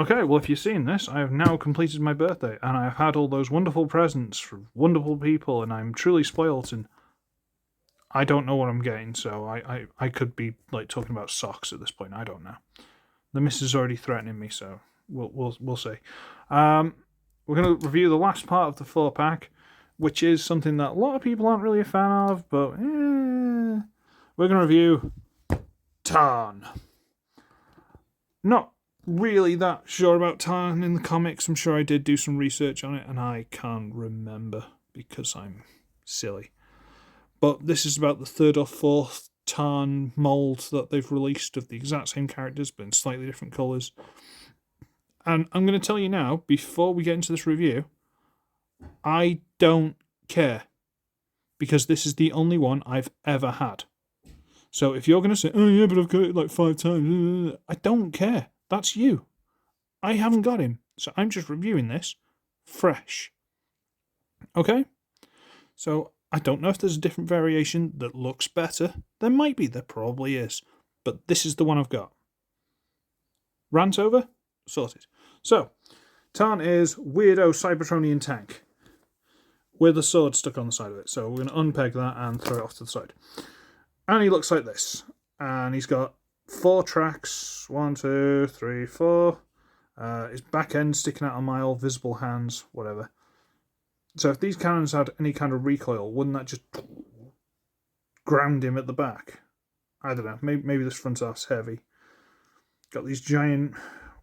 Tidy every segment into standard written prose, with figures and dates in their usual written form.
Okay, well, if you've seen this, I have now completed my birthday, and I have had all those wonderful presents from wonderful people, and I'm truly spoilt, and I don't know what I'm getting, so I could be like talking about socks at this point. I don't know. The missus is already threatening me, so we'll see. Um, we're going to review the last part of the 4-pack, which is something that a lot of people aren't really a fan of, but we're going to review Tarn. Not really that sure about Tarn in the comics. I'm sure I did do some research on it, and I can't remember because I'm silly. But this is about the third or fourth Tarn mould that they've released of the exact same characters, but in slightly different colours. And I'm going to tell you now, before we get into this review, I don't care. Because this is the only one I've ever had. So if you're going to say, oh yeah, but I've got it like 5 times, I don't care. That's you. I haven't got him. So I'm just reviewing this fresh. Okay? So I don't know if there's a different variation that looks better. There might be. There probably is. But this is the one I've got. Rant over? Sorted. So, Tarn is weirdo Cybertronian tank with a sword stuck on the side of it. So we're going to unpeg that and throw it off to the side. And he looks like this. And he's got 4 tracks. 1, 2, 3, 4. His back end sticking out a mile, visible hands, whatever. So if these cannons had any kind of recoil, wouldn't that just ground him at the back? I don't know. Maybe this front half's heavy. Got these giant,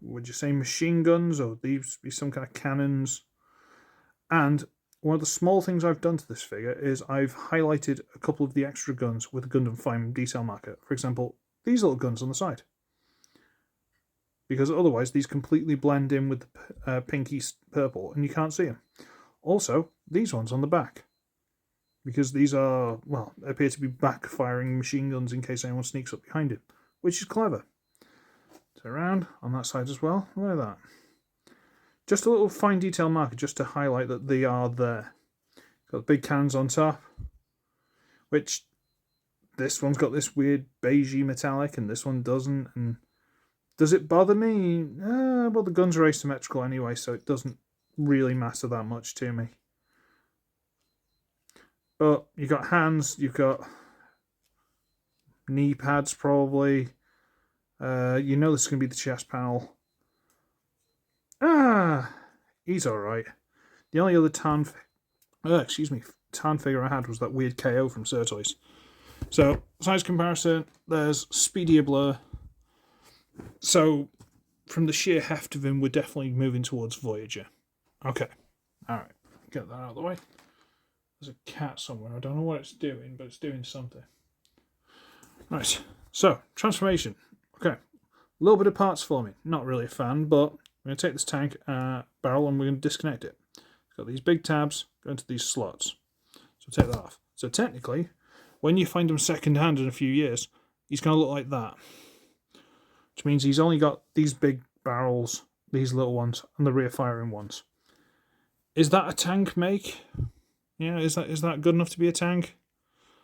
would you say machine guns, or these be some kind of cannons? And one of the small things I've done to this figure is I've highlighted a couple of the extra guns with a Gundam Fine detail marker. For example, these little guns on the side. Because otherwise these completely blend in with the pinky purple and you can't see them. Also, these ones on the back. Because these are, well, appear to be backfiring machine guns in case anyone sneaks up behind him. Which is clever. Turn around on that side as well. Look at that. Just a little fine detail marker just to highlight that they are there. Got the big cannons on top. Which, this one's got this weird beigey metallic and this one doesn't. And does it bother me? Well, the guns are asymmetrical anyway, so it doesn't really matter that much to me. But you've got hands, you've got knee pads probably. You know this is going to be the chest panel. He's alright. The only other Tarn figure I had was that weird KO from Surtoys. So, size comparison, there's speedier blur. So, from the sheer heft of him, we're definitely moving towards Voyager. Okay, alright, get that out of the way. There's a cat somewhere, I don't know what it's doing, but it's doing something. Right, so, transformation. Okay, a little bit of parts forming, not really a fan, but we're going to take this tank barrel and we're going to disconnect it. It's got these big tabs going to these slots. So take that off. So technically, when you find him second hand in a few years, he's going to look like that. Which means he's only got these big barrels, these little ones, and the rear firing ones. Is that a tank make? Yeah, is that good enough to be a tank?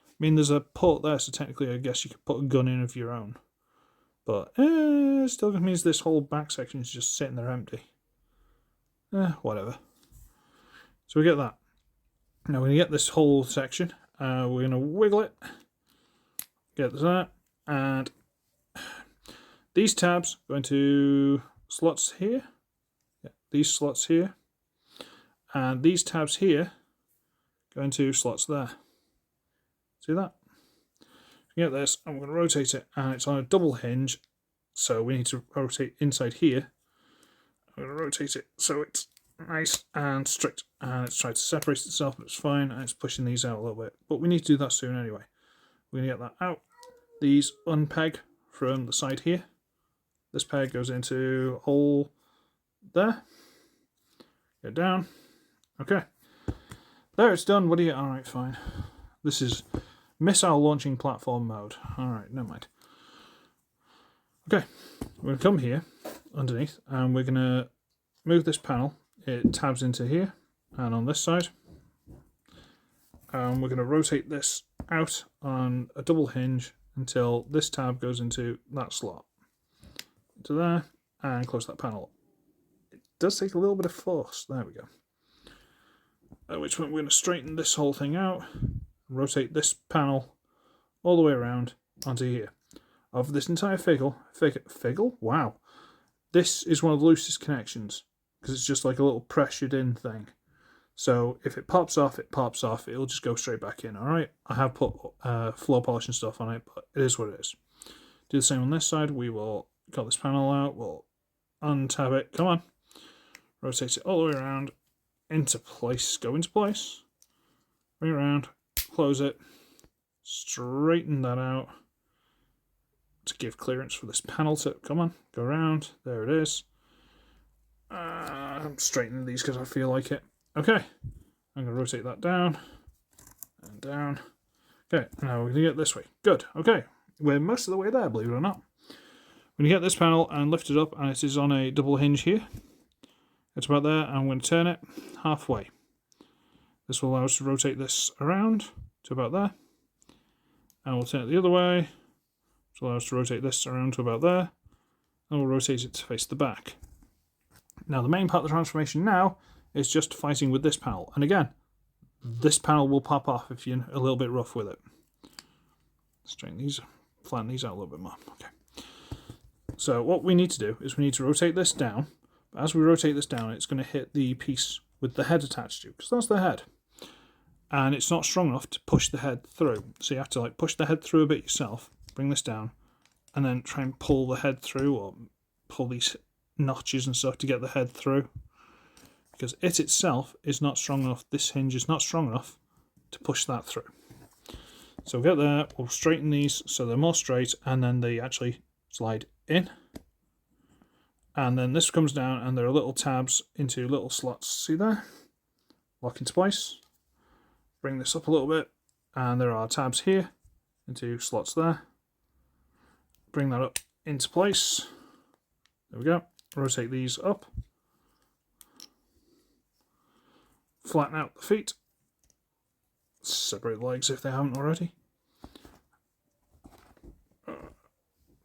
I mean, there's a port there, so technically I guess you could put a gun in of your own. But still means this whole back section is just sitting there empty. Whatever. So we get that. Now we're going to get this whole section. We're going to wiggle it. Get that. And these tabs go into slots here. Yeah, these slots here. And these tabs here go into slots there. See that? Get this, I'm going to rotate it, and it's on a double hinge, so we need to rotate inside here. I'm going to rotate it so it's nice and strict, and it's trying to separate itself, but it's fine, and it's pushing these out a little bit. But we need to do that soon anyway. We're going to get that out. These unpeg from the side here. This peg goes into a hole there. Get down. Okay. There, it's done. What do you... Alright, fine. This is missile launching platform mode. Alright, never mind. Okay, we're going to come here, underneath, and we're going to move this panel. It tabs into here, and on this side. And we're going to rotate this out on a double hinge until this tab goes into that slot. Into there, and close that panel does take a little bit of force. There we go. At which point we're going to straighten this whole thing out, rotate this panel all the way around onto here. Of this entire figgle, wow, this is one of the loosest connections because it's just like a little pressured in thing. So if it pops off, it pops off. It'll just go straight back in. All right. I have put floor polish and stuff on it, but it is what it is. Do the same on this side. We will cut this panel out. We'll untab it. Come on. Rotate it all the way around into place. Go into place. Bring it around. Close it. Straighten that out to give clearance for this panel to come on. Go around. There it is. I'm straightening these because I feel like it. Okay, I'm going to rotate that down and down. Okay, now we're going to get this way. Good, okay. We're most of the way there, believe it or not. When you get this panel and lift it up, and it is on a double hinge here, it's about there, and I'm going to turn it halfway. This will allow us to rotate this around to about there. And we'll turn it the other way, which will allow us to rotate this around to about there. And we'll rotate it to face the back. Now, the main part of the transformation now is just fighting with this panel. And again, this panel will pop off if you're a little bit rough with it. Straighten these, flatten these out a little bit more. Okay. So what we need to do is we need to rotate this down. But as we rotate this down, it's going to hit the piece with the head attached to, because that's the head. And it's not strong enough to push the head through. So you have to like push the head through a bit yourself, bring this down, and then try and pull the head through, or pull these notches and stuff to get the head through. Because it itself is not strong enough, this hinge is not strong enough to push that through. So we'll get there, we'll straighten these so they're more straight, and then they actually slide in. And then this comes down, and there are little tabs into little slots. See there? Lock into place. Bring this up a little bit, and there are tabs here into slots there. Bring that up into place. There we go. Rotate these up. Flatten out the feet. Separate the legs if they haven't already.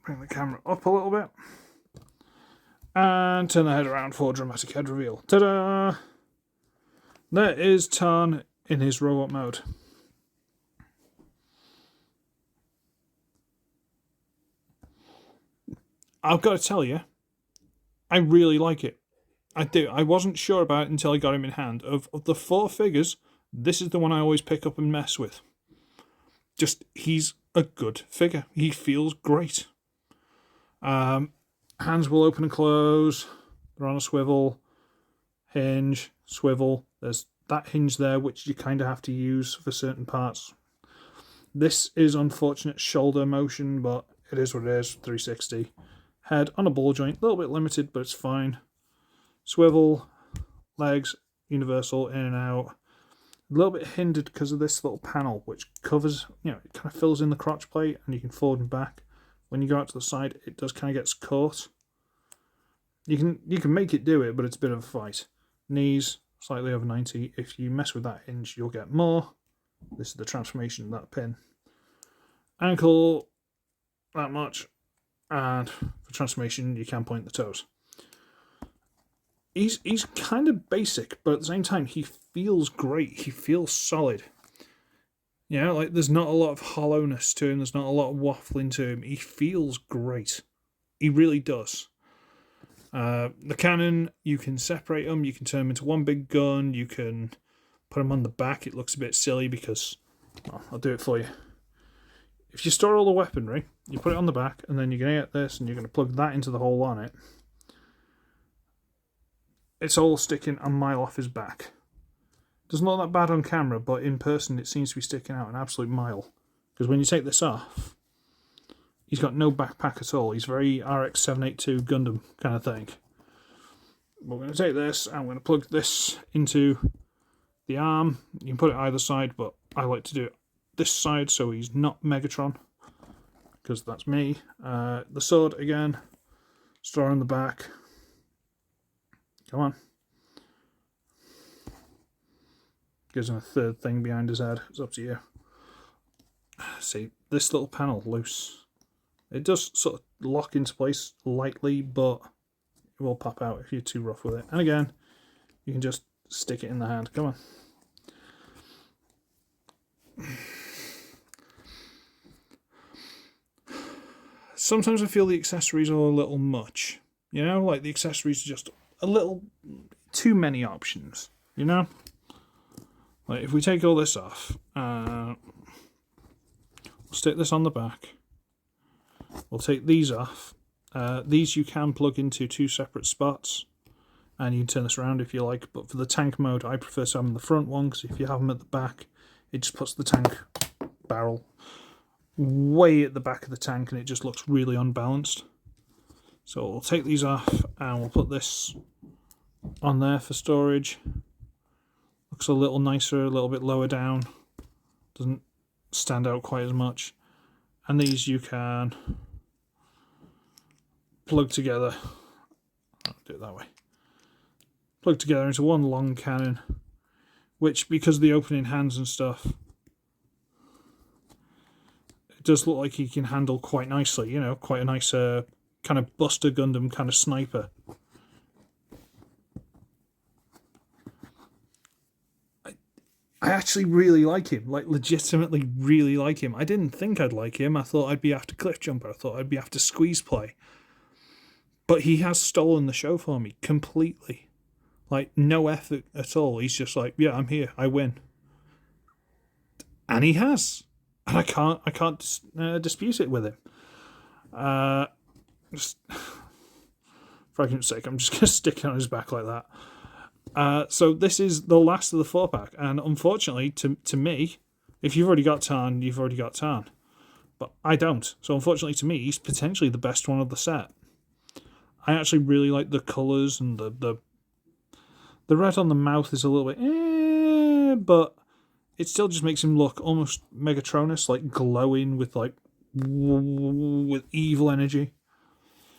Bring the camera up a little bit. And turn the head around for dramatic head reveal. Ta-da! There is Tarn in his robot mode. I've got to tell you, I really like it. I do. I wasn't sure about it until I got him in hand. Of the four figures, this is the one I always pick up and mess with. Just, he's a good figure. He feels great. Hands will open and close. They're on a swivel. Hinge, swivel. There's that hinge there, which you kind of have to use for certain parts. This is unfortunate shoulder motion, but it is what it is. 360. Head on a ball joint. A little bit limited, but it's fine. Swivel, legs, universal, in and out. A little bit hindered because of this little panel, which covers, it kind of fills in the crotch plate, and you can forward and back. When you go out to the side, it does kind of get caught. You can make it do it, but it's a bit of a fight. Knees, slightly over 90. If you mess with that hinge, you'll get more. This is the transformation of that pin. Ankle, that much. And for transformation, you can point the toes. He's kind of basic, but at the same time, he feels great. He feels solid. Like there's not a lot of hollowness to him. There's not a lot of waffling to him. He feels great. He really does. The cannon, you can separate them. You can turn them into one big gun. You can put them on the back. It looks a bit silly because, well, I'll do it for you. If you store all the weaponry, you put it on the back, and then you're going to get this, and you're going to plug that into the hole on it. It's all sticking a mile off his back. Doesn't look that bad on camera, but in person it seems to be sticking out an absolute mile. Because when you take this off, he's got no backpack at all. He's very RX-782 Gundam kind of thing. We're going to take this, and we're going to plug this into the arm. You can put it either side, but I like to do it this side so he's not Megatron, because that's me. The sword, again, store on the back. Come on. Gives him a third thing behind his head. It's up to you. See, this little panel loose. It does sort of lock into place lightly, but it will pop out if you're too rough with it. And again, you can just stick it in the hand. Come on. Sometimes I feel the accessories are a little much. You know, like the accessories are just a little too many options. You know? Like if we take all this off, we'll stick this on the back. We'll take these off. These you can plug into 2 separate spots. And you can turn this around if you like. But for the tank mode, I prefer to have them in the front one. Because if you have them at the back, it just puts the tank barrel way at the back of the tank and it just looks really unbalanced. So we'll take these off and we'll put this on there for storage. Looks a little nicer, a little bit lower down. Doesn't stand out quite as much. And these you can plug together. I'll do it that way. Plug together into one long cannon, which, because of the opening hands and stuff, it does look like he can handle quite nicely, you know, quite a nice kind of Buster Gundam kind of sniper. I actually really like him, like legitimately really like him. I didn't think I'd like him. I thought I'd be after Cliff Jumper. I thought I'd be after Squeeze Play. But he has stolen the show for me completely. Like, no effort at all. He's just like, yeah, I'm here. I win. And he has. And I can't dispute it with him. Just, for argument's sake, I'm just going to stick it on his back like that. So this is the last of the 4-pack. And unfortunately, to me, if you've already got Tarn, you've already got Tarn. But I don't. So unfortunately to me, he's potentially the best one of the set. I actually really like the colours and the red on the mouth is a little bit but it still just makes him look almost Megatronus, like glowing with with evil energy.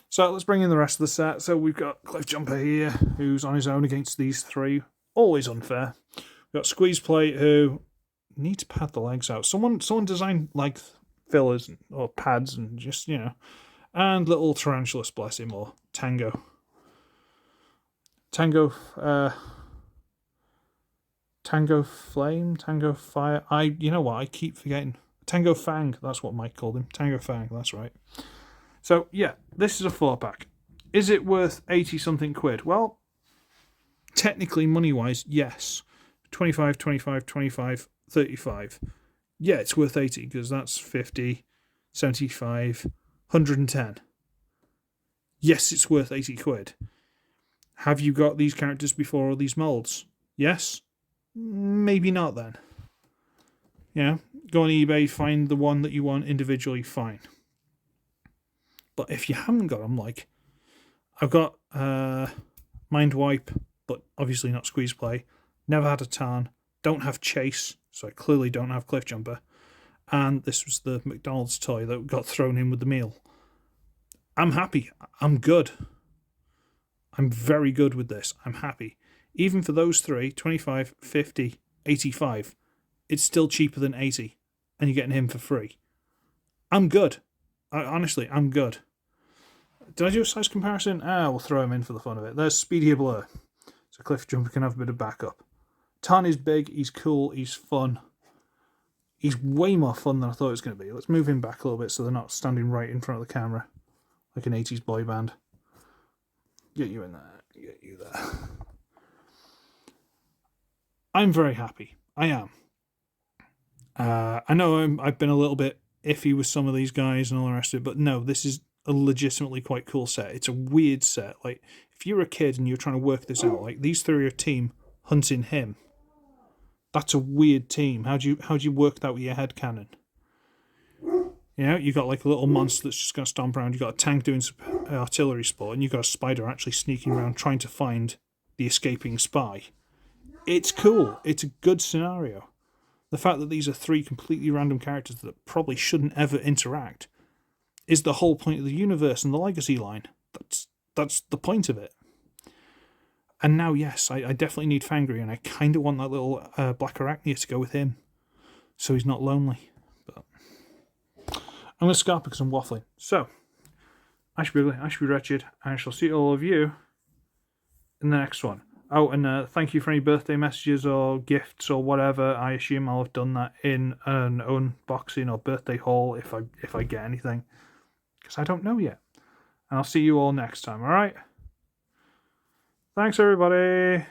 So let's bring in the rest of the set. So we've got Cliff Jumper here, who's on his own against these 3. Always unfair. We've got Squeeze Plate, who need to pad the legs out. Someone designed like fillers or pads and just, you know. And little Tarantulas, bless him, or Tango. Tango Flame, Tango Fire. You know what? I keep forgetting. Tango Fang. That's what Mike called him. Tango Fang. That's right. So yeah, this is a 4-pack. Is it worth 80-something quid? Well, technically, money-wise, yes. 25, 25, 25, 35. Yeah, it's worth 80 because that's 50, 75, 110. Yes, it's worth 80 quid. Have you got these characters before, or these molds? Yes? Maybe not then. Yeah, go on eBay, find the one that you want individually, fine. But if you haven't got them, like, I've got Mind Wipe, but obviously not Squeeze Play. Never had a Tarn. Don't have Chase, so I clearly don't have Cliff Jumper. And this was the McDonald's toy that got thrown in with the meal. I'm happy. I'm good. I'm very good with this. I'm happy. Even for those 3, 25, 50, 85, it's still cheaper than 80, and you're getting him for free. I'm good. Honestly, I'm good. Did I do a size comparison? We'll throw him in for the fun of it. There's Speedier Blur, so Cliff Jumper can have a bit of backup. Tarn is big, he's cool, he's fun. He's way more fun than I thought it was going to be. Let's move him back a little bit so they're not standing right in front of the camera, like an 80s boy band. Get you in there. Get you there. I'm very happy. I am. I know I've been a little bit iffy with some of these guys and all the rest of it, but no, this is a legitimately quite cool set. It's a weird set. Like, if you're a kid and you're trying to work this out, like, these 3 are a team hunting him. That's a weird team. How do you work that with your headcanon? You know, you got like a little monster that's just going to stomp around. You got a tank doing some artillery support, and you got a spider actually sneaking around trying to find the escaping spy. It's cool. It's a good scenario. The fact that these are 3 completely random characters that probably shouldn't ever interact is the whole point of the universe and the legacy line. That's the point of it. And now, yes, I definitely need Fangry, and I kind of want that little Black Arachnia to go with him, so he's not lonely. But I'm going to scarp because I'm waffling. So, I should be ugly, I should be wretched, and I shall see all of you in the next one. Oh, and thank you for any birthday messages or gifts or whatever. I assume I'll have done that in an unboxing or birthday haul if I get anything, because I don't know yet. And I'll see you all next time. All right. Thanks, everybody.